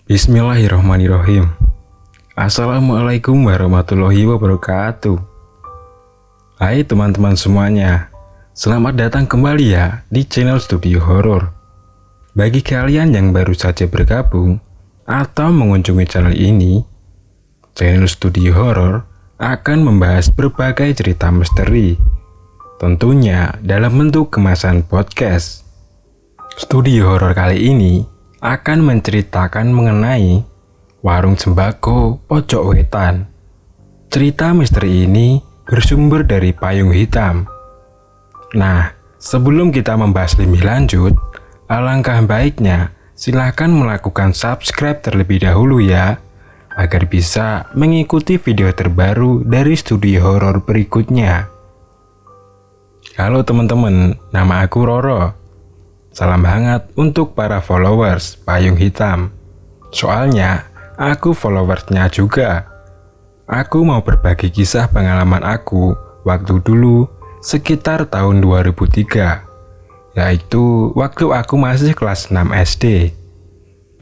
Bismillahirrahmanirrahim. Assalamualaikum warahmatullahi wabarakatuh. Hai teman-teman semuanya, selamat datang kembali ya di channel Studio Horor. Bagi kalian yang baru saja bergabung atau mengunjungi channel ini, channel Studio Horor akan membahas berbagai cerita misteri, tentunya dalam bentuk kemasan podcast. Studio Horor kali ini akan menceritakan mengenai warung sembako pojok wetan. Cerita misteri ini bersumber dari payung hitam. Nah, sebelum kita membahas lebih lanjut, alangkah baiknya silahkan melakukan subscribe terlebih dahulu ya, agar bisa mengikuti video terbaru dari Studio Horor berikutnya. Halo teman-teman, nama aku Roro. Salam hangat untuk para followers Payung Hitam. Soalnya, aku followersnya juga. Aku mau berbagi kisah pengalaman aku waktu dulu sekitar tahun 2003. Yaitu waktu aku masih kelas 6 SD.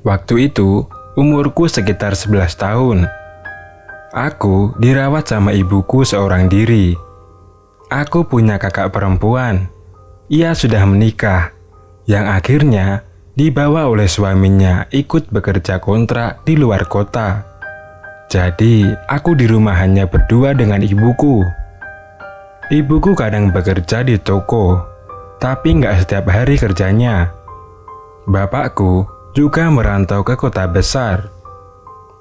Waktu itu, umurku sekitar 11 tahun. Aku dirawat sama ibuku seorang diri. Aku punya kakak perempuan. Ia sudah menikah, yang akhirnya dibawa oleh suaminya ikut bekerja kontrak di luar kota. Jadi, aku di rumah hanya berdua dengan ibuku. Ibuku kadang bekerja di toko, tapi nggak setiap hari kerjanya. Bapakku juga merantau ke kota besar,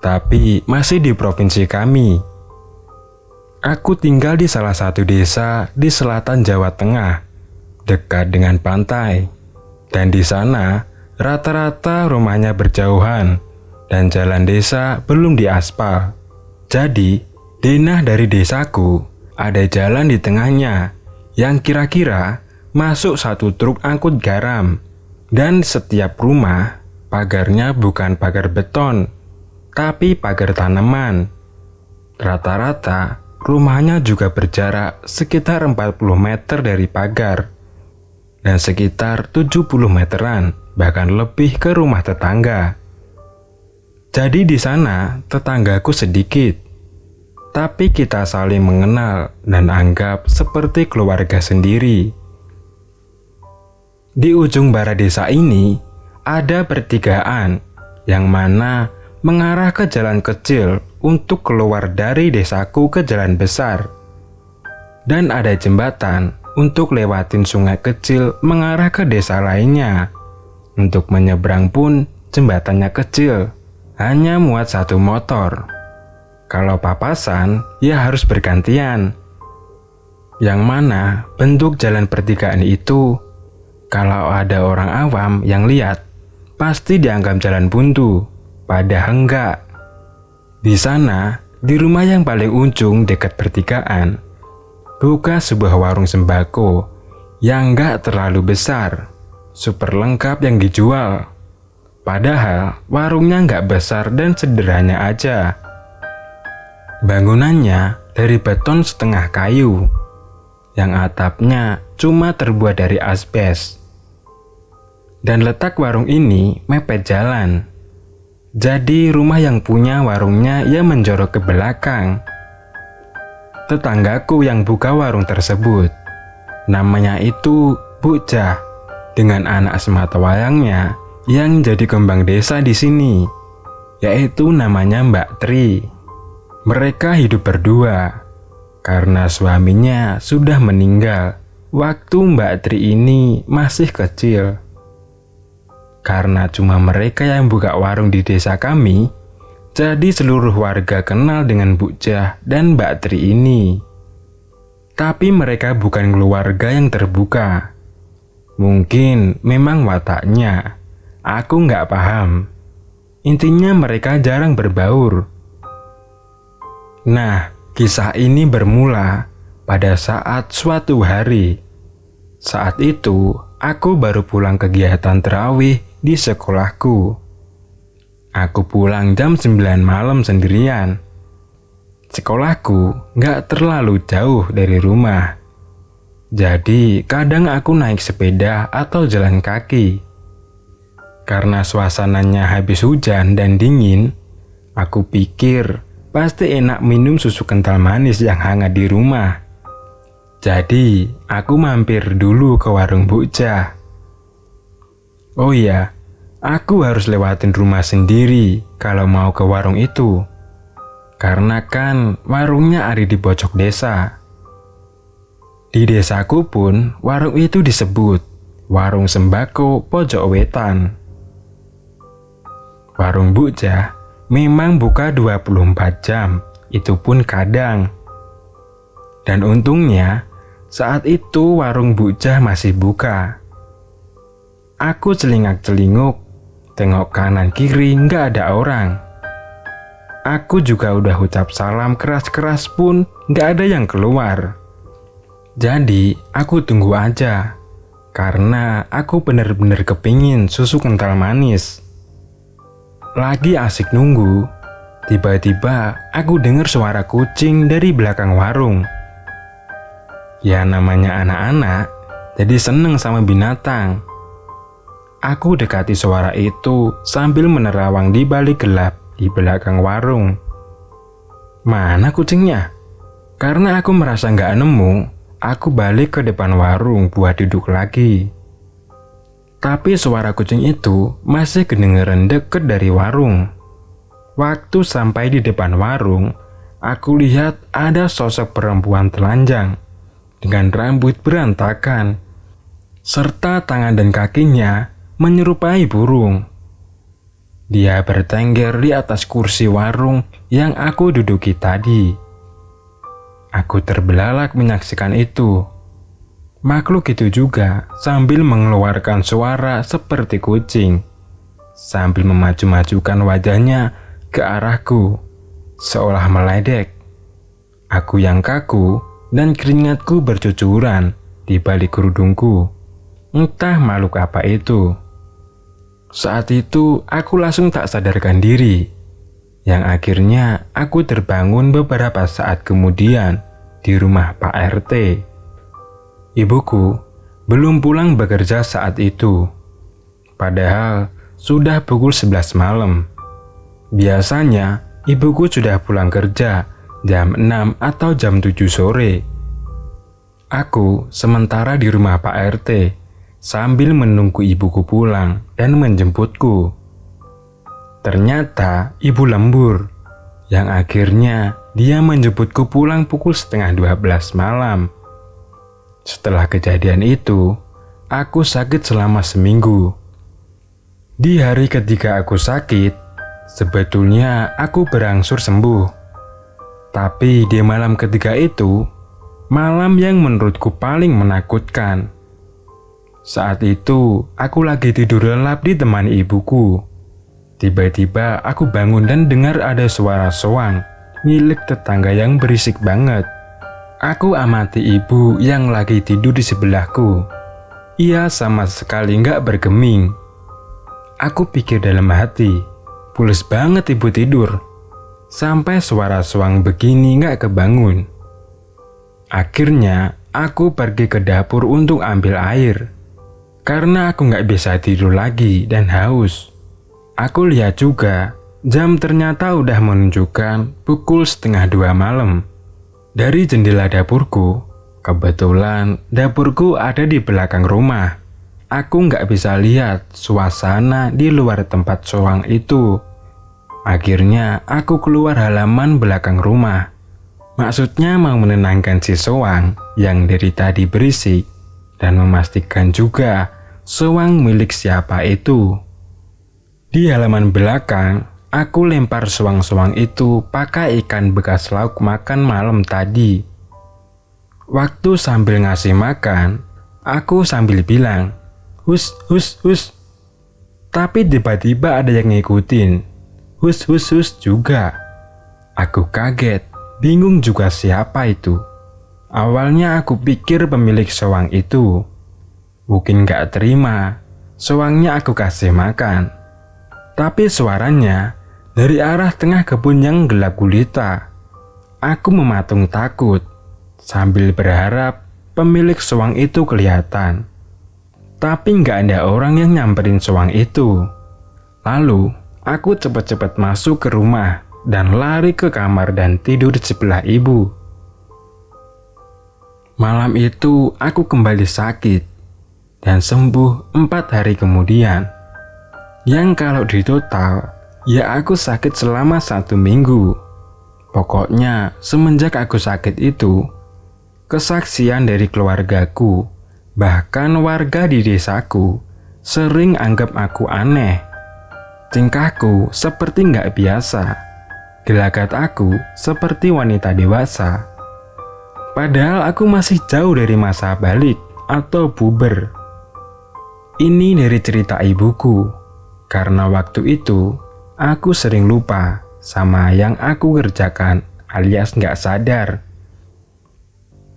tapi masih di provinsi kami. Aku tinggal di salah satu desa di selatan Jawa Tengah, dekat dengan pantai. Dan di sana, rata-rata rumahnya berjauhan dan jalan desa belum diaspal. Jadi, denah dari desaku ada jalan di tengahnya yang kira-kira masuk satu truk angkut garam. Dan setiap rumah, pagarnya bukan pagar beton, tapi pagar tanaman. Rata-rata, rumahnya juga berjarak sekitar 40 meter dari pagar. Dan sekitar 70 meteran, bahkan lebih ke rumah tetangga. Jadi di sana, tetanggaku sedikit. Tapi kita saling mengenal dan anggap seperti keluarga sendiri. Di ujung barat desa ini, ada pertigaan yang mana mengarah ke jalan kecil untuk keluar dari desaku ke jalan besar. Dan ada jembatan untuk lewatin sungai kecil mengarah ke desa lainnya. Untuk menyeberang pun jembatannya kecil, hanya muat satu motor. Kalau papasan, ya harus bergantian. Yang mana bentuk jalan pertigaan itu, kalau ada orang awam yang lihat, pasti dianggap jalan buntu, padahal enggak. Di sana, di rumah yang paling ujung dekat pertigaan, buka sebuah warung sembako yang enggak terlalu besar, super lengkap yang dijual. Padahal warungnya enggak besar dan sederhana aja. Bangunannya dari beton setengah kayu, yang atapnya cuma terbuat dari asbes. Dan letak warung ini mepet jalan. Jadi rumah yang punya warungnya ya menjorok ke belakang. Tetanggaku yang buka warung tersebut, namanya itu Bu Jah, dengan anak sematawayangnya yang jadi kembang desa di sini, yaitu namanya Mbak Tri. Mereka hidup berdua, karena suaminya sudah meninggal waktu Mbak Tri ini masih kecil. Karena cuma mereka yang buka warung di desa kami, jadi seluruh warga kenal dengan Bu Jah dan Mbak Tri ini. Tapi mereka bukan keluarga yang terbuka. Mungkin memang wataknya, aku nggak paham. Intinya mereka jarang berbaur. Nah, kisah ini bermula pada saat suatu hari. Saat itu, aku baru pulang kegiatan tarawih di sekolahku. Aku pulang jam 9 malam sendirian. Sekolahku nggak terlalu jauh dari rumah. Jadi kadang aku naik sepeda atau jalan kaki. Karena suasananya habis hujan dan dingin, aku pikir pasti enak minum susu kental manis yang hangat di rumah. Jadi, aku mampir dulu ke warung Bukcah. Oh iya, aku harus lewatin rumah sendiri kalau mau ke warung itu. Karena kan warungnya ada di pojok desa. Di desaku pun warung itu disebut Warung Sembako Pojok Wetan. Warung Bukcah memang buka 24 jam, itu pun kadang. Dan untungnya, saat itu warung Bukcah masih buka. Aku celingak-celinguk, tengok kanan kiri nggak ada orang. Aku juga udah ucap salam keras-keras pun nggak ada yang keluar. Jadi, aku tunggu aja, karena aku bener-bener kepingin susu kental manis. Lagi asik nunggu, tiba-tiba aku dengar suara kucing dari belakang warung. Ya namanya anak-anak, jadi seneng sama binatang. Aku dekati suara itu sambil menerawang di balik gelap di belakang warung. Mana kucingnya? Karena aku merasa nggak nemu, aku balik ke depan warung buat duduk lagi. Tapi suara kucing itu masih kedengeran deket dari warung. Waktu sampai di depan warung, aku lihat ada sosok perempuan telanjang dengan rambut berantakan, serta tangan dan kakinya menyerupai burung. Dia bertengger di atas kursi warung yang aku duduki tadi. Aku terbelalak menyaksikan itu. Makhluk itu juga sambil mengeluarkan suara seperti kucing, sambil memaju-majukan wajahnya ke arahku, seolah meledek. Aku yang kaku dan keringatku bercucuran di balik kerudungku. Entah makhluk apa itu. Saat itu aku langsung tak sadarkan diri, yang akhirnya aku terbangun beberapa saat kemudian di rumah Pak RT. Ibuku belum pulang bekerja saat itu, padahal sudah pukul 11 malam. Biasanya ibuku sudah pulang kerja jam 6 atau jam 7 sore. Aku sementara di rumah Pak RT sambil menunggu ibuku pulang dan menjemputku. Ternyata ibu lembur, yang akhirnya dia menjemputku pulang pukul setengah 12 malam. Setelah kejadian itu, aku sakit selama seminggu. Di hari ketiga aku sakit, sebetulnya aku berangsur sembuh. Tapi di malam ketiga itu, malam yang menurutku paling menakutkan. Saat itu, aku lagi tidur lelap ditemani ibuku. Tiba-tiba aku bangun dan dengar ada suara soang milik tetangga yang berisik banget. Aku amati ibu yang lagi tidur di sebelahku. Ia sama sekali nggak bergeming. Aku pikir dalam hati, pules banget ibu tidur. Sampai suara soang begini nggak kebangun. Akhirnya, aku pergi ke dapur untuk ambil air. Karena aku nggak bisa tidur lagi dan haus. Aku lihat juga, jam ternyata udah menunjukkan pukul 1:30 malam. Dari jendela dapurku, kebetulan dapurku ada di belakang rumah. Aku nggak bisa lihat suasana di luar tempat soang itu. Akhirnya aku keluar halaman belakang rumah. Maksudnya mau menenangkan si soang yang dari tadi berisik dan memastikan juga soang milik siapa itu. Di halaman belakang, aku lempar soang-soang itu pakai ikan bekas lauk makan malam tadi. Waktu sambil ngasih makan, aku sambil bilang, "Hus, hus, hus." Tapi tiba-tiba ada yang ngikutin, "Hus, hus, hus" juga. Aku kaget, bingung juga siapa itu. Awalnya aku pikir pemilik soang itu. Mungkin gak terima, soangnya aku kasih makan. Tapi suaranya dari arah tengah kebun yang gelap gulita. Aku mematung takut, sambil berharap pemilik soang itu kelihatan. Tapi nggak ada orang yang nyamperin soang itu. Lalu, aku cepat-cepat masuk ke rumah dan lari ke kamar dan tidur di sebelah ibu. Malam itu, aku kembali sakit dan sembuh 4 hari kemudian. Yang kalau ditotal, ya aku sakit selama 1 minggu. Pokoknya, semenjak aku sakit itu, kesaksian dari keluargaku, bahkan warga di desaku, sering anggap aku aneh. Tingkahku seperti nggak biasa. Gelagat aku seperti wanita dewasa. Padahal aku masih jauh dari masa balik atau puber. Ini dari cerita ibuku, karena waktu itu aku sering lupa sama yang aku kerjakan alias nggak sadar.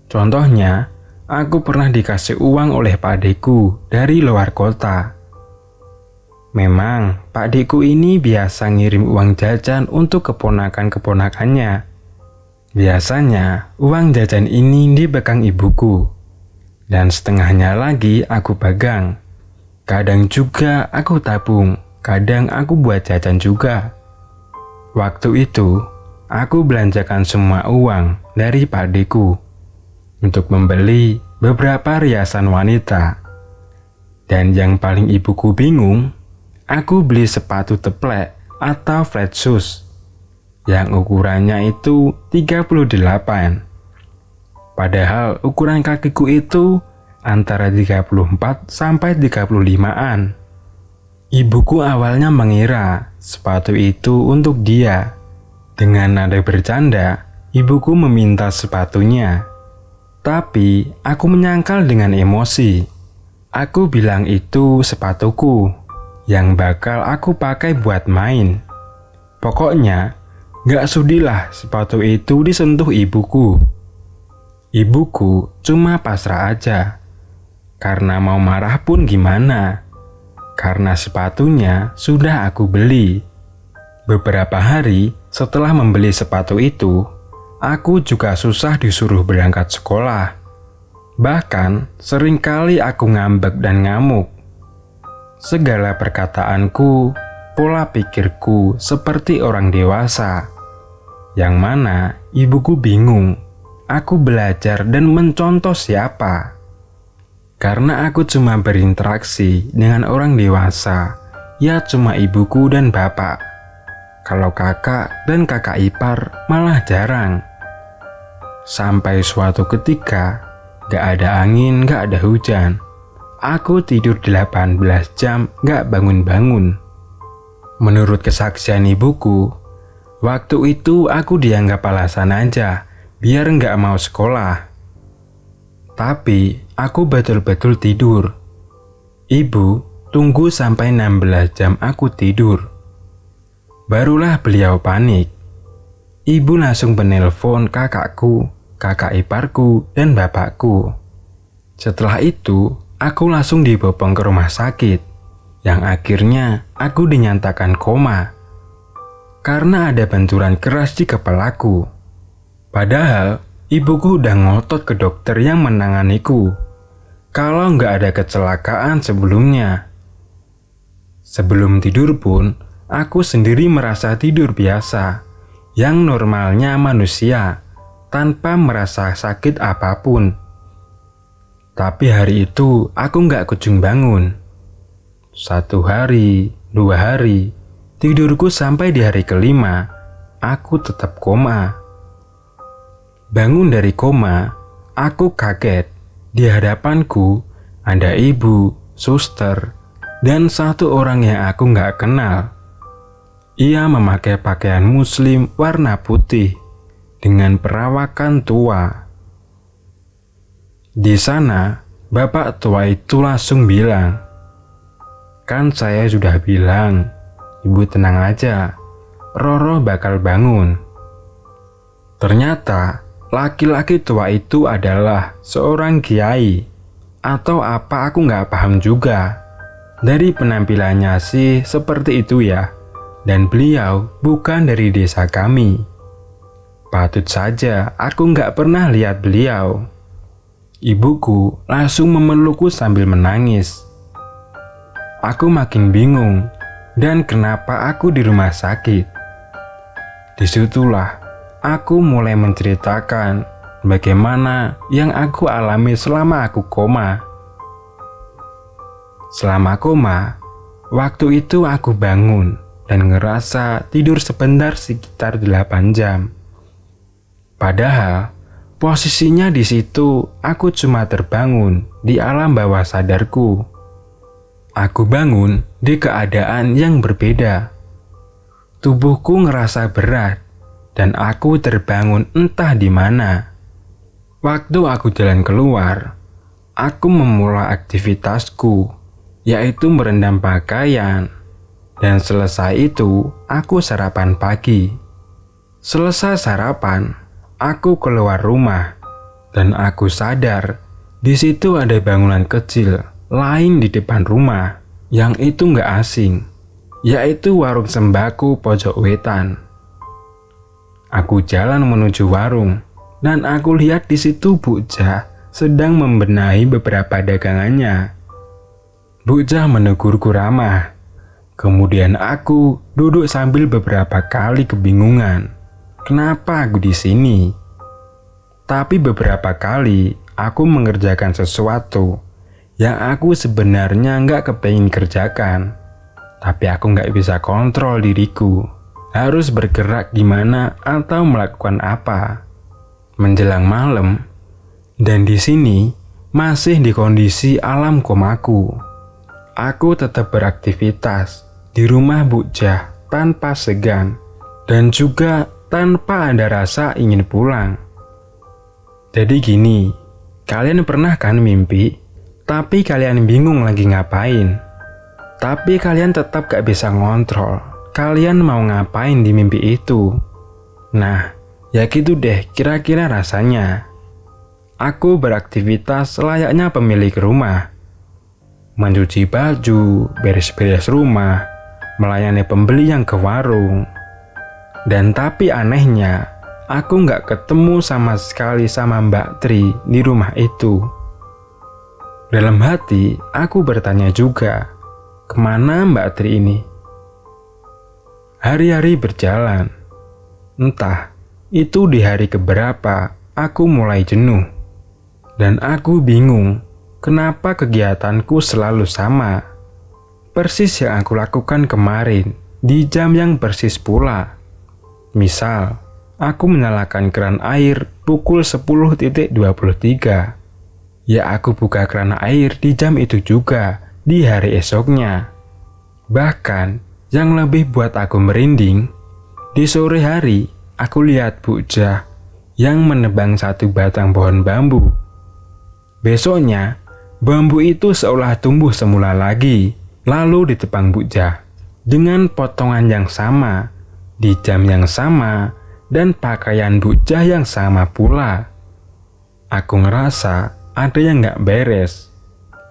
Contohnya, aku pernah dikasih uang oleh Pak Deku dari luar kota. Memang, Pak Deku ini biasa ngirim uang jajan untuk keponakan-keponakannya. Biasanya, uang jajan ini dipegang ibuku, dan setengahnya lagi aku pegang. Kadang juga aku tabung, kadang aku buat jajan juga. Waktu itu, aku belanjakan semua uang dari Pak Deku untuk membeli beberapa riasan wanita. Dan yang paling ibuku bingung, aku beli sepatu teplek atau flat shoes yang ukurannya itu 38. Padahal ukuran kakiku itu antara 34 sampai 35-an. Ibuku awalnya mengira sepatu itu untuk dia. Dengan nada bercanda, ibuku meminta sepatunya. Tapi aku menyangkal dengan emosi. Aku bilang itu sepatuku yang bakal aku pakai buat main. Pokoknya, gak sudilah sepatu itu disentuh ibuku. Ibuku cuma pasrah aja. Karena mau marah pun gimana? Karena sepatunya sudah aku beli. Beberapa hari setelah membeli sepatu itu, aku juga susah disuruh berangkat sekolah. Bahkan seringkali aku ngambek dan ngamuk. Segala perkataanku, pola pikirku seperti orang dewasa. Yang mana ibuku bingung, aku belajar dan mencontoh siapa. Karena aku cuma berinteraksi dengan orang dewasa, ya cuma ibuku dan bapak. Kalau kakak dan kakak ipar malah jarang. Sampai suatu ketika, gak ada angin, gak ada hujan. Aku tidur 18 jam gak bangun-bangun. Menurut kesaksian ibuku, waktu itu aku dianggap alasan aja biar gak mau sekolah. Tapi aku betul-betul tidur. Ibu tunggu sampai 16 jam aku tidur. Barulah beliau panik. Ibu langsung menelpon kakakku, kakak iparku, dan bapakku. Setelah itu, aku langsung dibopong ke rumah sakit, yang akhirnya aku dinyatakan koma karena ada benturan keras di kepalaku. Padahal ibuku udah ngotot ke dokter yang menanganiku kalau nggak ada kecelakaan sebelumnya. Sebelum tidur pun, aku sendiri merasa tidur biasa, yang normalnya manusia, tanpa merasa sakit apapun. Tapi hari itu aku nggak kunjung bangun. 1 hari, 2 hari, tidurku sampai di hari kelima, aku tetap koma. Bangun dari koma, aku kaget. Di hadapanku ada ibu, suster, dan 1 orang yang aku nggak kenal. Ia memakai pakaian muslim warna putih dengan perawakan tua. Di sana, bapak tua itu langsung bilang, "Kan saya sudah bilang, ibu tenang aja, Roro bakal bangun." Ternyata, laki-laki tua itu adalah seorang kiai, atau apa aku nggak paham juga. Dari penampilannya sih seperti itu ya, dan beliau bukan dari desa kami. Patut saja aku nggak pernah lihat beliau. Ibuku langsung memelukku sambil menangis. Aku makin bingung, dan kenapa aku di rumah sakit. Disitulah aku mulai menceritakan bagaimana yang aku alami selama aku koma. Selama koma, waktu itu aku bangun dan ngerasa tidur sebentar sekitar 8 jam. Padahal posisinya di situ aku cuma terbangun di alam bawah sadarku. Aku bangun di keadaan yang berbeda. Tubuhku ngerasa berat dan aku terbangun entah di mana. Waktu aku jalan keluar, aku memulai aktivitasku, yaitu merendam pakaian. Dan selesai itu, aku sarapan pagi. Selesai sarapan, aku keluar rumah dan aku sadar di situ ada bangunan kecil lain di depan rumah yang itu nggak asing, yaitu warung sembako pojok wetan. Aku jalan menuju warung dan aku lihat di situ Bu Jah sedang membenahi beberapa dagangannya. Bu Jah menegurku ramah. Kemudian aku duduk sambil beberapa kali kebingungan. Kenapa aku di sini? Tapi beberapa kali aku mengerjakan sesuatu yang aku sebenarnya nggak kepengen kerjakan. Tapi aku nggak bisa kontrol diriku. Harus bergerak gimana atau melakukan apa. Menjelang malam, dan di sini masih di kondisi alam komaku. Aku tetap beraktivitas di rumah Bu Jah tanpa segan dan juga tanpa ada rasa ingin pulang. Jadi gini, kalian pernah kan mimpi, tapi kalian bingung lagi ngapain. Tapi kalian tetap gak bisa ngontrol, kalian mau ngapain di mimpi itu. Nah, ya gitu deh kira-kira rasanya. Aku beraktivitas layaknya pemilik rumah. Mencuci baju, beres-beres rumah, melayani pembeli yang ke warung. Dan tapi anehnya, aku nggak ketemu sama sekali sama Mbak Tri di rumah itu. Dalam hati, aku bertanya juga, kemana Mbak Tri ini? Hari-hari berjalan. Entah, itu di hari keberapa aku mulai jenuh. Dan aku bingung, kenapa kegiatanku selalu sama. Persis yang aku lakukan kemarin, di jam yang persis pula. Misal, aku menyalakan keran air pukul 10.23. Ya aku buka keran air di jam itu juga, di hari esoknya. Bahkan, yang lebih buat aku merinding, di sore hari aku lihat Bu Jah yang menebang satu batang pohon bambu. Besoknya, bambu itu seolah tumbuh semula lagi, lalu ditebang Bu Jah dengan potongan yang sama, di jam yang sama, dan pakaian Bu Jah yang sama pula. Aku ngerasa ada yang gak beres,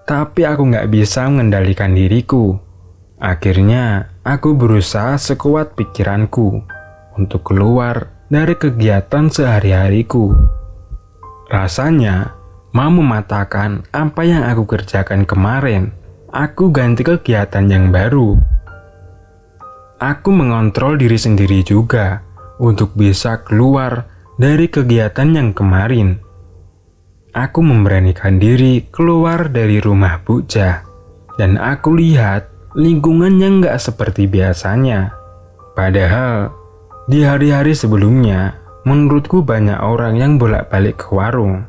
tapi aku gak bisa mengendalikan diriku. Akhirnya, aku berusaha sekuat pikiranku untuk keluar dari kegiatan sehari-hariku. Rasanya, mau mematahkan apa yang aku kerjakan kemarin, aku ganti kegiatan yang baru. Aku mengontrol diri sendiri juga untuk bisa keluar dari kegiatan yang kemarin. Aku memberanikan diri keluar dari rumah Bu Jah, dan aku lihat lingkungan yang gak seperti biasanya. Padahal, di hari-hari sebelumnya, menurutku banyak orang yang bolak-balik ke warung.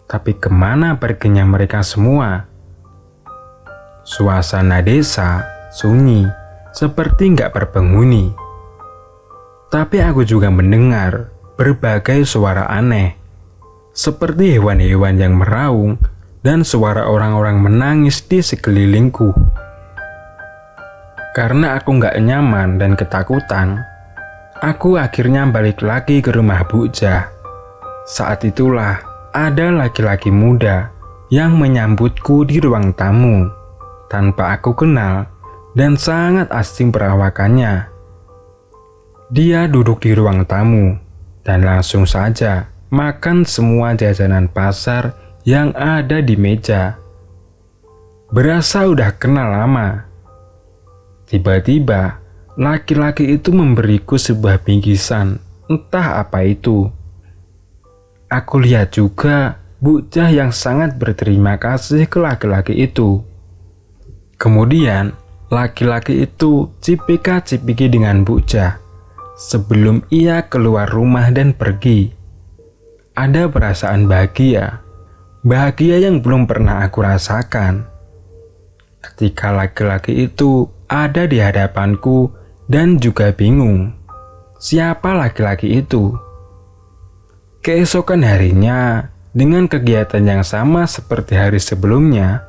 Tapi kemana perginya mereka semua? Suasana desa sunyi, seperti nggak berpenghuni. Tapi aku juga mendengar berbagai suara aneh, seperti hewan-hewan yang meraung dan suara orang-orang menangis di sekelilingku. Karena aku nggak nyaman dan ketakutan, aku akhirnya balik lagi ke rumah Bu Jah. Saat itulah ada laki-laki muda yang menyambutku di ruang tamu tanpa aku kenal dan sangat asing perawakannya. Dia duduk di ruang tamu dan langsung saja makan semua jajanan pasar yang ada di meja. Berasa udah kenal lama. Tiba-tiba, laki-laki itu memberiku sebuah bingkisan, entah apa itu. Aku lihat juga bocah yang sangat berterima kasih ke laki-laki itu. Kemudian, laki-laki itu cipika-cipiki dengan bocah sebelum ia keluar rumah dan pergi. Ada perasaan bahagia yang belum pernah aku rasakan. Ketika laki-laki itu ada di hadapanku dan juga bingung, siapa laki-laki itu? Keesokan harinya, dengan kegiatan yang sama seperti hari sebelumnya,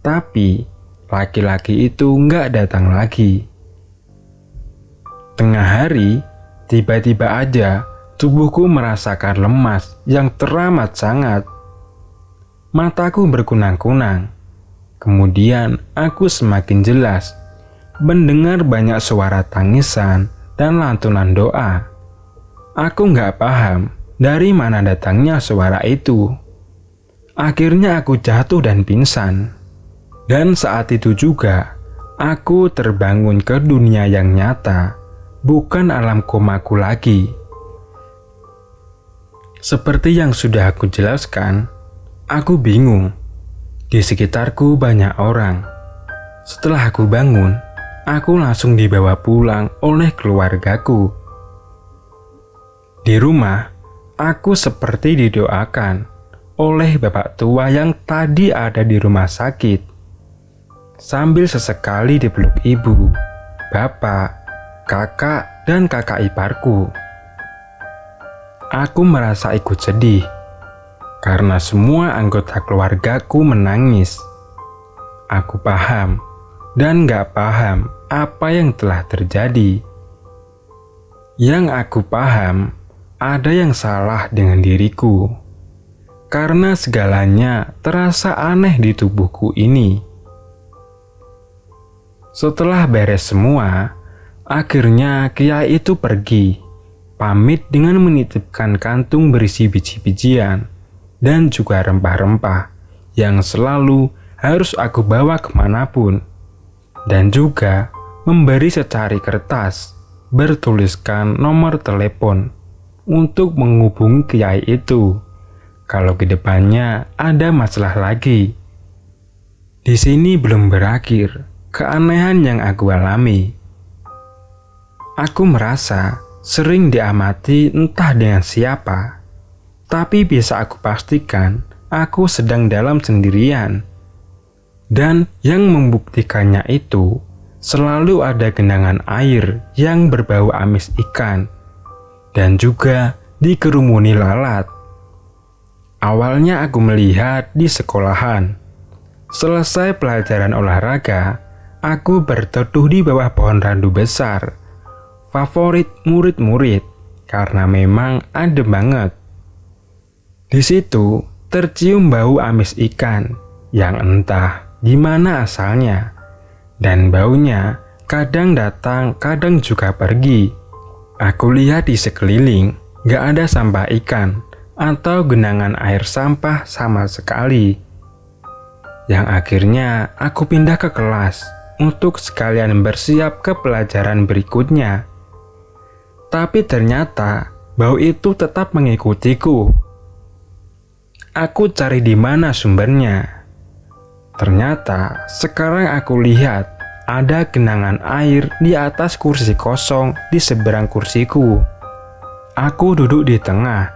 tapi laki-laki itu nggak datang lagi. Tengah hari, tiba-tiba aja tubuhku merasakan lemas yang teramat sangat. Mataku berkunang-kunang. Kemudian aku semakin jelas mendengar banyak suara tangisan dan lantunan doa. Aku nggak paham dari mana datangnya suara itu. Akhirnya aku jatuh dan pingsan. Dan saat itu juga, aku terbangun ke dunia yang nyata, bukan alam komaku lagi. Seperti yang sudah aku jelaskan, aku bingung. Di sekitarku banyak orang. Setelah aku bangun, aku langsung dibawa pulang oleh keluargaku. Di rumah, aku seperti didoakan oleh bapak tua yang tadi ada di rumah sakit. Sambil sesekali dipeluk ibu, bapak, kakak, dan kakak iparku. Aku merasa ikut sedih karena semua anggota keluargaku menangis. Aku paham dan gak paham apa yang telah terjadi. Yang aku paham, ada yang salah dengan diriku karena segalanya terasa aneh di tubuhku ini. Setelah beres semua, akhirnya kiai itu pergi, pamit dengan menitipkan kantung berisi biji-bijian dan juga rempah-rempah yang selalu harus aku bawa kemanapun, dan juga memberi secari kertas bertuliskan nomor telepon untuk menghubungi kiai itu kalau kedepannya ada masalah lagi. Di sini belum berakhir keanehan yang aku alami. Aku merasa sering diamati entah dengan siapa, tapi bisa aku pastikan aku sedang dalam sendirian. Dan yang membuktikannya itu, selalu ada genangan air yang berbau amis ikan, dan juga dikerumuni lalat. Awalnya aku melihat di sekolahan. Selesai pelajaran olahraga, aku berteduh di bawah pohon randu besar, favorit murid-murid, karena memang adem banget. Di situ tercium bau amis ikan yang entah gimana asalnya, dan baunya kadang datang, kadang juga pergi. Aku lihat di sekeliling, gak ada sampah ikan atau genangan air sampah sama sekali. Yang akhirnya aku pindah ke kelas untuk sekalian bersiap ke pelajaran berikutnya. Tapi ternyata bau itu tetap mengikutiku. Aku cari di mana sumbernya. Ternyata sekarang aku lihat ada genangan air di atas kursi kosong di seberang kursiku. Aku duduk di tengah.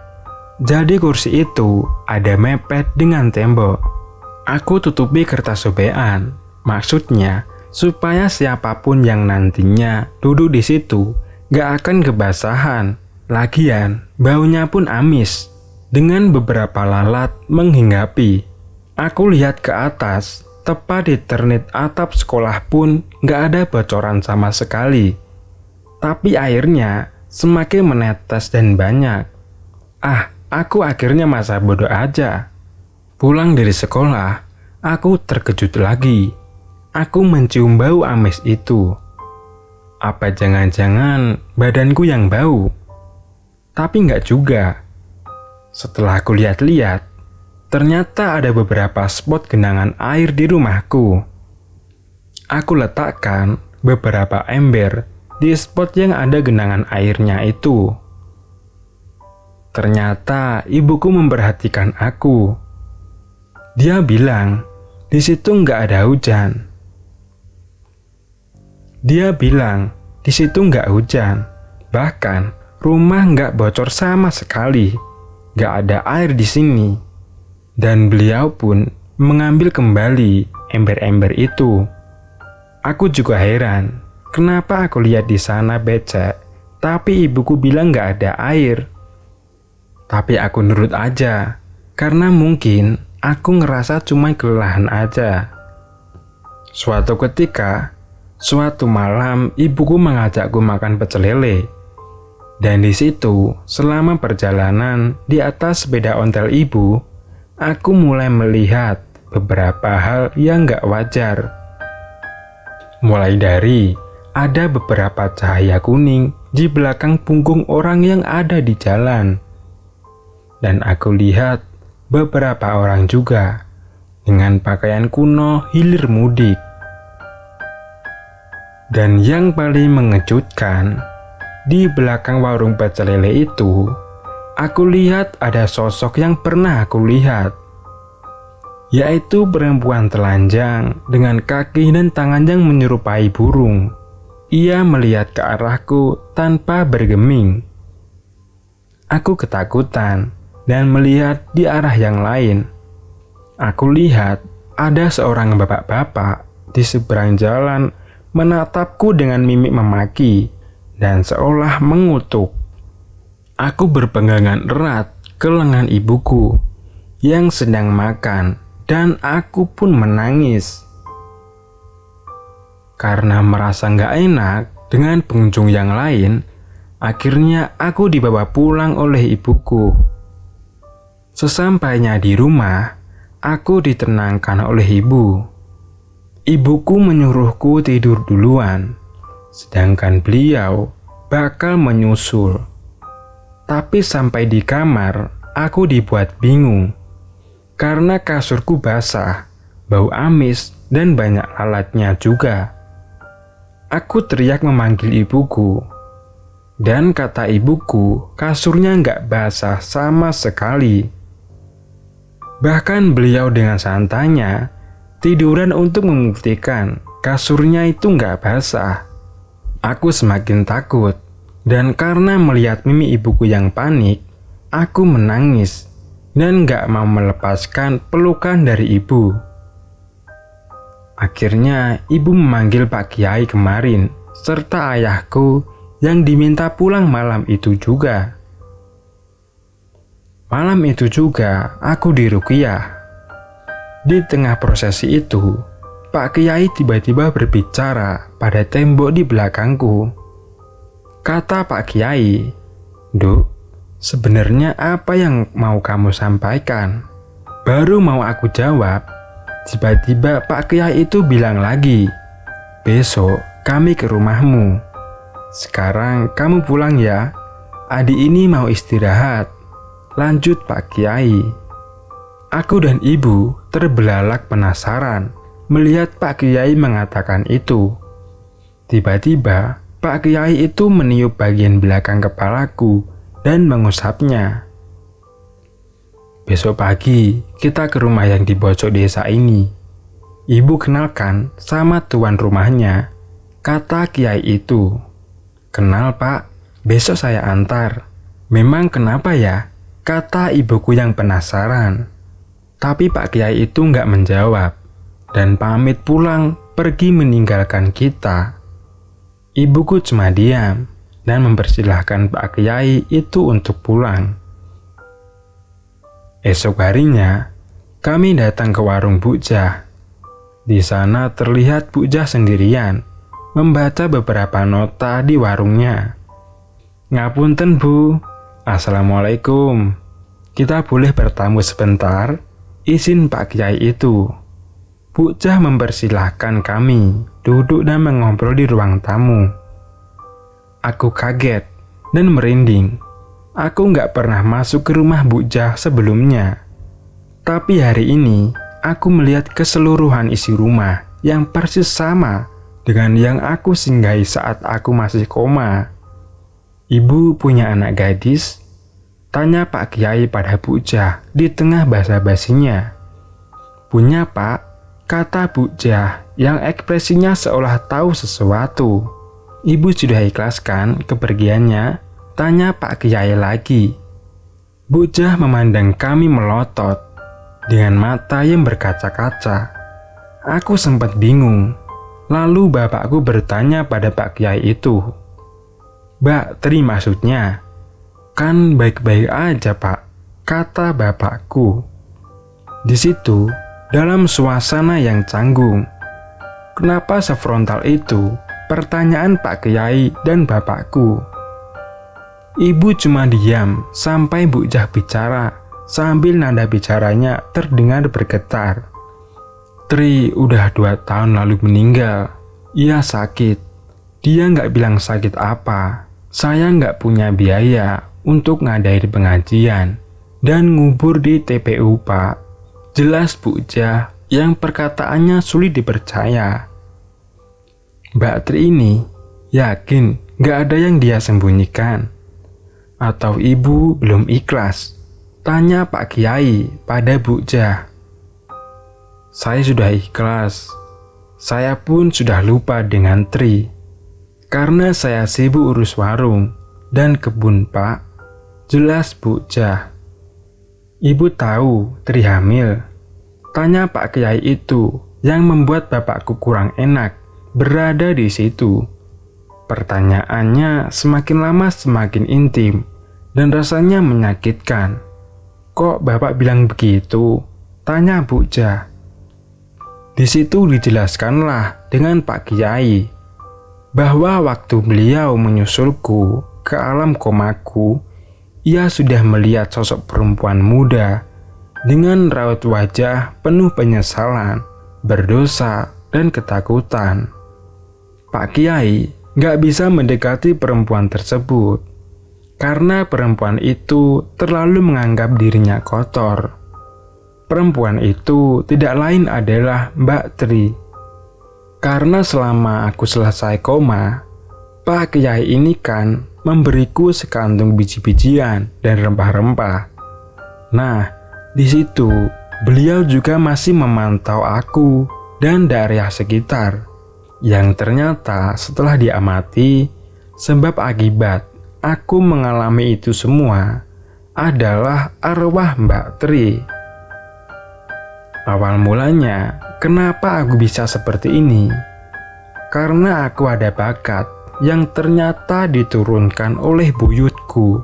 Jadi kursi itu ada mepet dengan tembok. Aku tutupi kertas sobekan. Maksudnya supaya siapapun yang nantinya duduk di situ gak akan kebasahan. Lagian baunya pun amis, dengan beberapa lalat menghinggapi. Aku lihat ke atas, tepat di ternit atap sekolah pun gak ada bocoran sama sekali. Tapi airnya semakin menetes dan banyak. Aku akhirnya masa bodoh aja. Pulang dari sekolah, aku terkejut lagi. Aku mencium bau amis itu. Apa jangan-jangan badanku yang bau? Tapi nggak juga. Setelah aku lihat-lihat, ternyata ada beberapa spot genangan air di rumahku. Aku letakkan beberapa ember di spot yang ada genangan airnya itu. Ternyata ibuku memperhatikan aku. Dia bilang, di situ nggak ada hujan. Bahkan rumah nggak bocor sama sekali. Nggak ada air di sini. Dan beliau pun mengambil kembali ember-ember itu. Aku juga heran, kenapa aku lihat di sana becek, tapi ibuku bilang nggak ada air. Tapi aku nurut aja, karena mungkin aku ngerasa cuma kelelahan aja. Suatu ketika, suatu malam ibuku mengajakku makan pecel lele. Dan di situ, selama perjalanan di atas sepeda ontel ibu, aku mulai melihat beberapa hal yang gak wajar. Mulai dari ada beberapa cahaya kuning di belakang punggung orang yang ada di jalan. Dan aku lihat beberapa orang juga dengan pakaian kuno hilir mudik. Dan yang paling mengejutkan, di belakang warung pecel lele itu, aku lihat ada sosok yang pernah aku lihat, yaitu perempuan telanjang dengan kaki dan tangan yang menyerupai burung. Ia melihat ke arahku tanpa bergeming. Aku ketakutan dan melihat di arah yang lain. Aku lihat ada seorang bapak-bapak di seberang jalan menatapku dengan mimik memaki dan seolah mengutuk. Aku berpegangan erat ke lengan ibuku yang sedang makan dan aku pun menangis. Karena merasa nggak enak dengan pengunjung yang lain, akhirnya aku dibawa pulang oleh ibuku. Sesampainya di rumah, aku ditenangkan oleh ibu. Ibuku menyuruhku tidur duluan, sedangkan beliau bakal menyusul. Tapi sampai di kamar, aku dibuat bingung. Karena kasurku basah, bau amis, dan banyak lalatnya juga. Aku teriak memanggil ibuku. Dan kata ibuku, kasurnya nggak basah sama sekali. Bahkan beliau dengan santainya tiduran untuk membuktikan kasurnya itu nggak basah. Aku semakin takut, dan karena melihat mimi ibuku yang panik, aku menangis dan nggak mau melepaskan pelukan dari ibu. Akhirnya ibu memanggil Pak Kiai kemarin, serta ayahku yang diminta pulang malam itu juga. Malam itu juga aku diruqyah. Di tengah prosesi itu, Pak Kiai tiba-tiba berbicara pada tembok di belakangku. Kata Pak Kiai, "Duk, sebenarnya apa yang mau kamu sampaikan?" Baru mau aku jawab, tiba-tiba Pak Kiai itu bilang lagi, "Besok kami ke rumahmu. Sekarang kamu pulang ya, adik ini mau istirahat." Lanjut Pak Kiai. Aku dan ibu terbelalak penasaran melihat Pak Kiai mengatakan itu. Tiba-tiba Pak Kiai itu meniup bagian belakang kepalaku dan mengusapnya. "Besok pagi kita ke rumah yang di pojok desa ini. Ibu kenalkan sama tuan rumahnya," kata Kiai itu. "Kenal Pak, besok saya antar." "Memang kenapa ya?" kata ibuku yang penasaran. Tapi Pak Kiai itu nggak menjawab dan pamit pulang pergi meninggalkan kita. Ibuku cuma diam dan mempersilahkan Pak Kiai itu untuk pulang. Esok harinya, kami datang ke warung Bu Jah. Di sana terlihat Bu Jah sendirian membaca beberapa nota di warungnya. "Ngapunten Bu, Assalamualaikum. Kita boleh bertamu sebentar?" izin Pak Kiai itu. Bu Jah mempersilahkan kami duduk dan mengobrol di ruang tamu. Aku kaget dan merinding. Aku nggak pernah masuk ke rumah Bu Jah sebelumnya. Tapi hari ini aku melihat keseluruhan isi rumah yang persis sama dengan yang aku singgahi saat aku masih koma. Ibu punya anak gadis? Tanya Pak Kiai pada Bu Jah di tengah basa-basinya. Punya Pak, kata Bu Jah yang ekspresinya seolah tahu sesuatu. Ibu sudah ikhlaskan kepergiannya? Tanya Pak Kiai lagi. Bu Jah memandang kami melotot dengan mata yang berkaca-kaca. Aku sempat bingung. Lalu bapakku bertanya pada Pak Kiai itu. Mbak Tri maksudnya? Kan baik-baik aja Pak, kata bapakku. Di situ, dalam suasana yang canggung. Kenapa sefrontal itu? Pertanyaan Pak Kiai dan bapakku. Ibu cuma diam sampai Bu Jah bicara, sambil nada bicaranya terdengar bergetar. Tri udah 2 tahun lalu meninggal. Ia sakit. Dia nggak bilang sakit apa. Saya nggak punya biaya untuk ngadain pengajian dan ngubur di TPU Pak. Jelas Bu Jah yang perkataannya sulit dipercaya. Mbak Tri ini yakin nggak ada yang dia sembunyikan? Atau ibu belum ikhlas? Tanya Pak Kiai pada Bu Jah. Saya sudah ikhlas. Saya pun sudah lupa dengan Tri. Karena saya sibuk urus warung dan kebun Pak. Jelas Bu Jah. Ibu tahu Tri hamil? Tanya Pak Kiai itu yang membuat bapakku kurang enak berada di situ. Pertanyaannya semakin lama semakin intim dan rasanya menyakitkan. Kok bapak bilang begitu? Tanya Bu Jah. Di situ dijelaskanlah dengan Pak Kiai bahwa waktu beliau menyusulku ke alam komaku, ia sudah melihat sosok perempuan muda dengan raut wajah penuh penyesalan, berdosa, dan ketakutan. Pak Kiai gak bisa mendekati perempuan tersebut karena perempuan itu terlalu menganggap dirinya kotor. Perempuan itu tidak lain adalah Mbak Tri. Karena selama aku selesai koma, Pak Kiai ini kan memberiku sekantung biji-bijian dan rempah-rempah. Nah, di situ beliau juga masih memantau aku dan daerah sekitar, yang ternyata setelah diamati, sebab akibat aku mengalami itu semua adalah arwah Mbak Tri. Awal mulanya, kenapa aku bisa seperti ini? Karena aku ada bakat yang ternyata diturunkan oleh buyutku.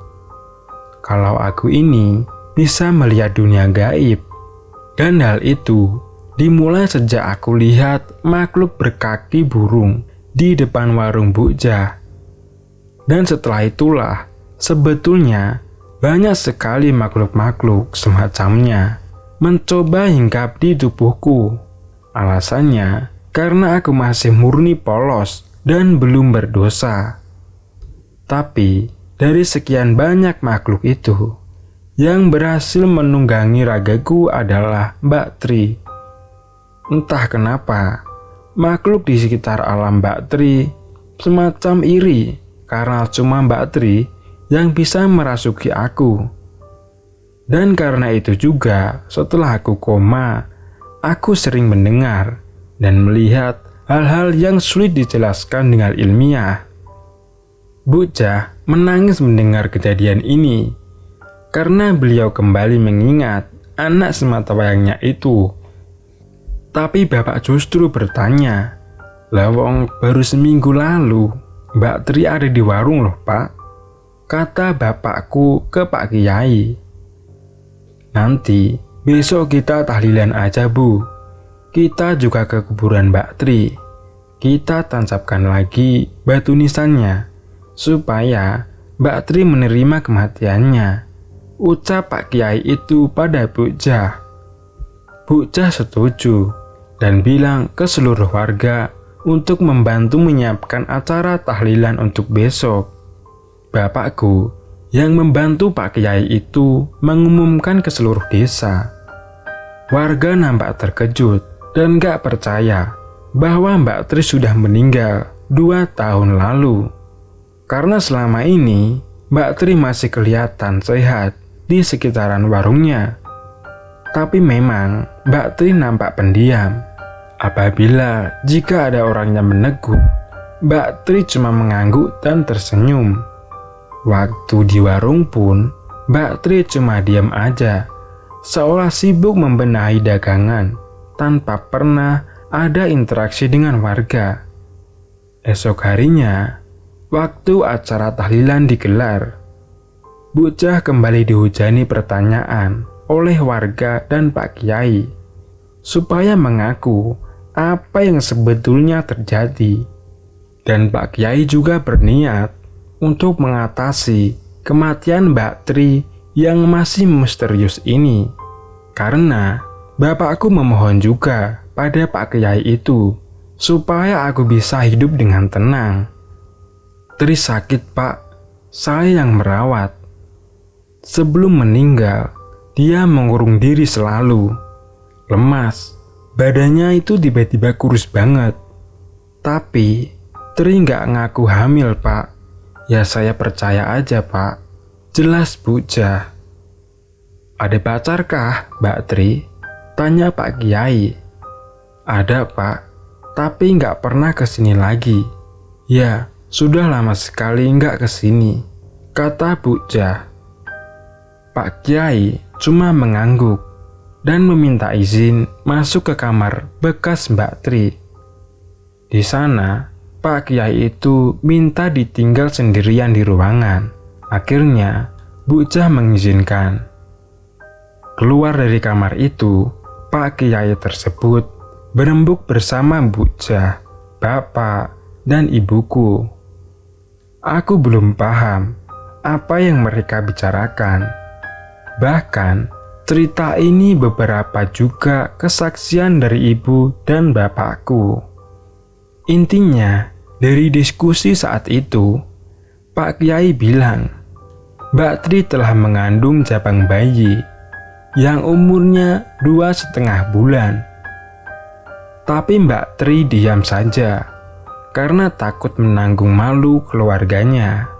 Kalau aku ini bisa melihat dunia gaib, dan hal itu dimulai sejak aku lihat makhluk berkaki burung di depan warung Bu Jah. Dan setelah itulah, sebetulnya banyak sekali makhluk-makhluk semacamnya mencoba hinggap di tubuhku. Alasannya karena aku masih murni polos dan belum berdosa. Tapi dari sekian banyak makhluk itu, yang berhasil menunggangi ragaku adalah Mbak Tri. Entah kenapa, makhluk di sekitar alam Mbak Tri semacam iri karena cuma Mbak Tri yang bisa merasuki aku. Dan karena itu juga, setelah aku koma, aku sering mendengar dan melihat hal-hal yang sulit dijelaskan dengan ilmiah. Bu Jah menangis mendengar kejadian ini, karena beliau kembali mengingat anak sematawayangnya itu. Tapi bapak justru bertanya, "Lawong baru seminggu lalu, Mbak Tri ada di warung loh Pak," kata bapakku ke Pak Kiai. "Nanti besok kita tahlilan aja Bu. Kita juga ke kuburan Mbak Tri. Kita tancapkan lagi batu nisannya supaya Mbak Tri menerima kematiannya," ucap Pak Kiai itu pada Bu Jah. Bu Jah setuju dan bilang ke seluruh warga untuk membantu menyiapkan acara tahlilan untuk besok. Bapakku yang membantu Pak Kiai itu mengumumkan ke seluruh desa. Warga nampak terkejut dan gak percaya bahwa Mbak Tri sudah meninggal 2 tahun lalu. Karena selama ini Mbak Tri masih kelihatan sehat di sekitaran warungnya. Tapi memang Mbak Tri nampak pendiam. Apabila jika ada orang yang menegur, Mbak Tri cuma mengangguk dan tersenyum. Waktu di warung pun Mbak Tri cuma diam aja, seolah sibuk membenahi dagangan tanpa pernah ada interaksi dengan warga. Esok harinya, waktu acara tahlilan digelar, Bucah kembali dihujani pertanyaan oleh warga dan Pak Kiai supaya mengaku apa yang sebetulnya terjadi. Dan Pak Kiai juga berniat untuk mengatasi kematian Mbak Tri yang masih misterius ini. Karena bapakku memohon juga pada Pak Kiai itu supaya aku bisa hidup dengan tenang. Tri sakit, Pak. Saya yang merawat. Sebelum meninggal, dia mengurung diri selalu. Lemas, badannya itu tiba-tiba kurus banget. Tapi Tri nggak ngaku hamil, Pak. Ya saya percaya aja, Pak. Jelas Bucah. Ada pacarkah, Mbak Tri? Tanya Pak Kiai. Ada, Pak. Tapi nggak pernah kesini lagi. Ya, sudah lama sekali nggak kesini, kata Bucah. Pak Kiai cuma mengangguk dan meminta izin masuk ke kamar bekas Mbak Tri. Di sana, Pak Kiai itu minta ditinggal sendirian di ruangan. Akhirnya, Bucah mengizinkan. Keluar dari kamar itu, Pak Kiai tersebut berembuk bersama Bucah, bapak, dan ibuku. Aku belum paham apa yang mereka bicarakan. Bahkan, cerita ini beberapa juga kesaksian dari ibu dan bapakku. Intinya, dari diskusi saat itu, Pak Kiai bilang, Mbak Tri telah mengandung jabang bayi yang umurnya 2,5 bulan. Tapi Mbak Tri diam saja karena takut menanggung malu keluarganya.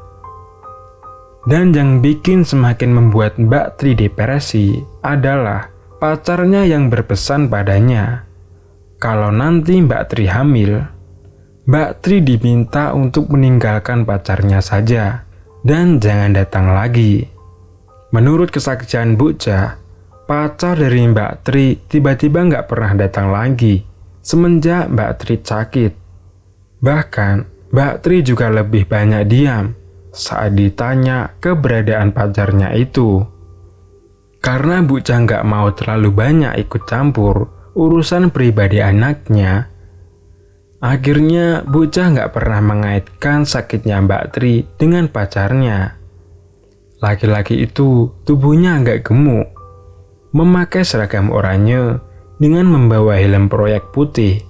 Dan yang bikin semakin membuat Mbak Tri depresi adalah pacarnya yang berpesan padanya, kalau nanti Mbak Tri hamil, Mbak Tri diminta untuk meninggalkan pacarnya saja dan jangan datang lagi. Menurut kesaksian Bucah, pacar dari Mbak Tri tiba-tiba nggak pernah datang lagi semenjak Mbak Tri sakit. Bahkan Mbak Tri juga lebih banyak diam saat ditanya keberadaan pacarnya itu. Karena Bucah nggak mau terlalu banyak ikut campur urusan pribadi anaknya, akhirnya Bucah nggak pernah mengaitkan sakitnya Mbak Tri dengan pacarnya. Laki-laki itu tubuhnya agak gemuk, memakai seragam oranye dengan membawa helm proyek putih.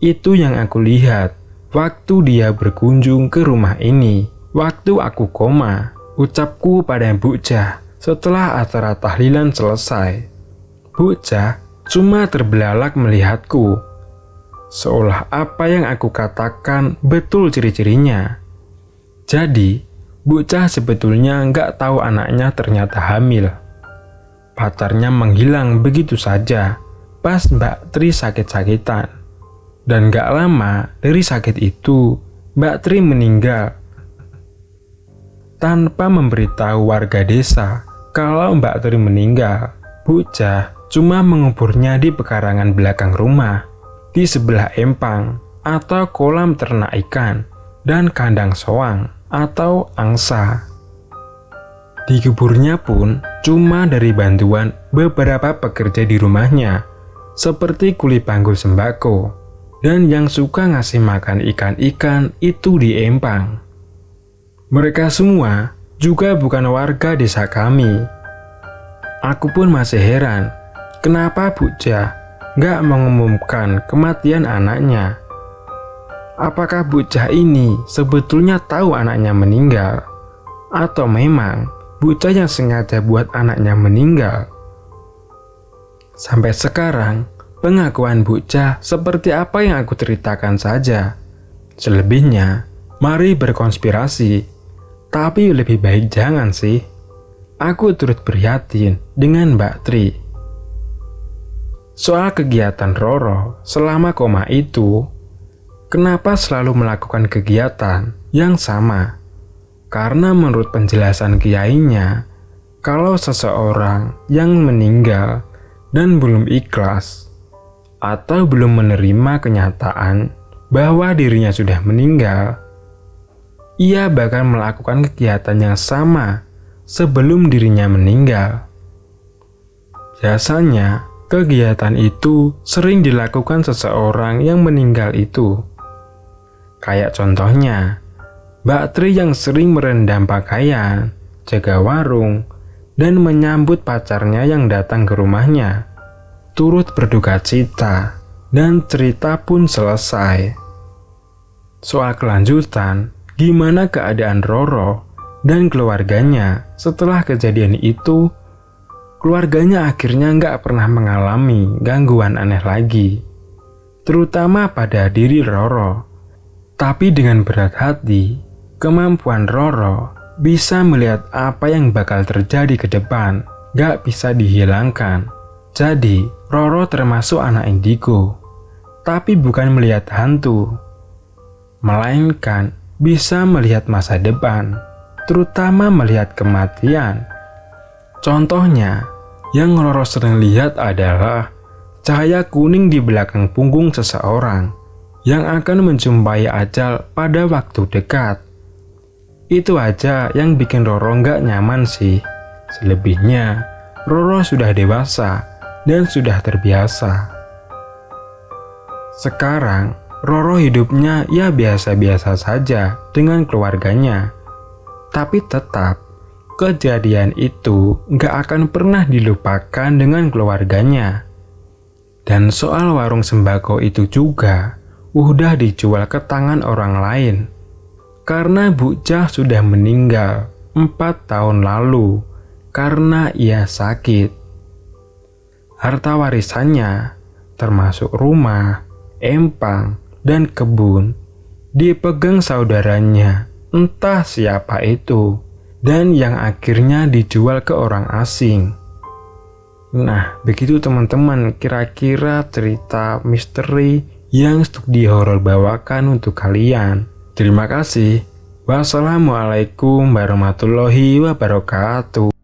Itu yang aku lihat waktu dia berkunjung ke rumah ini. Waktu aku koma, ucapku pada Bucah setelah acara tahlilan selesai. Bucah cuma terbelalak melihatku, seolah apa yang aku katakan betul ciri-cirinya. Jadi, Bucah sebetulnya nggak tahu anaknya ternyata hamil. Pacarnya menghilang begitu saja pas Mbak Tri sakit-sakitan. Dan nggak lama dari sakit itu, Mbak Tri meninggal tanpa memberitahu warga desa kalau Mbak Tri meninggal. Bucah cuma menguburnya di pekarangan belakang rumah, di sebelah empang atau kolam ternak ikan dan kandang soang atau angsa. Dikuburnya pun cuma dari bantuan beberapa pekerja di rumahnya, seperti kuli panggul sembako dan yang suka ngasih makan ikan-ikan itu di empang. Mereka semua juga bukan warga desa kami. Aku pun masih heran, kenapa Bucah nggak mengumumkan kematian anaknya. Apakah Bucah ini sebetulnya tahu anaknya meninggal? Atau memang Bucah yang sengaja buat anaknya meninggal? Sampai sekarang, Pengakuan Bucah seperti apa yang aku ceritakan saja. Selebihnya, mari berkonspirasi. Tapi lebih baik jangan sih. Aku turut prihatin dengan Mbak Tri. Soal kegiatan Roro selama koma itu, kenapa selalu melakukan kegiatan yang sama? Karena menurut penjelasan kiainya, kalau seseorang yang meninggal dan belum ikhlas atau belum menerima kenyataan bahwa dirinya sudah meninggal, ia bakal melakukan kegiatan yang sama sebelum dirinya meninggal. Biasanya, kegiatan itu sering dilakukan seseorang yang meninggal itu. Kayak contohnya, Mbak Tri yang sering merendam pakaian, jaga warung, dan menyambut pacarnya yang datang ke rumahnya. Turut berduka cita, dan cerita pun selesai. Soal kelanjutan, gimana keadaan Roro dan keluarganya setelah kejadian itu? Keluarganya akhirnya nggak pernah mengalami gangguan aneh lagi, terutama pada diri Roro. Tapi dengan berat hati, kemampuan Roro bisa melihat apa yang bakal terjadi ke depan, nggak bisa dihilangkan. Jadi, Roro termasuk anak indigo, tapi bukan melihat hantu, melainkan bisa melihat masa depan, terutama melihat kematian. Contohnya, yang Roro sering lihat adalah cahaya kuning di belakang punggung seseorang yang akan menjumpai ajal pada waktu dekat. Itu aja yang bikin Roro nggak nyaman sih. Selebihnya, Roro sudah dewasa dan sudah terbiasa. Sekarang, Roro hidupnya ya biasa-biasa saja dengan keluarganya. Tapi tetap, kejadian itu nggak akan pernah dilupakan dengan keluarganya. Dan soal warung sembako itu juga udah dijual ke tangan orang lain. Karena Bucah sudah meninggal 4 tahun lalu karena ia sakit. Harta warisannya, termasuk rumah, empang, dan kebun, dipegang saudaranya, entah siapa itu, dan yang akhirnya dijual ke orang asing. Nah, begitu teman-teman kira-kira cerita misteri yang Studio Horor bawakan untuk kalian. Terima kasih. Wassalamualaikum warahmatullahi wabarakatuh.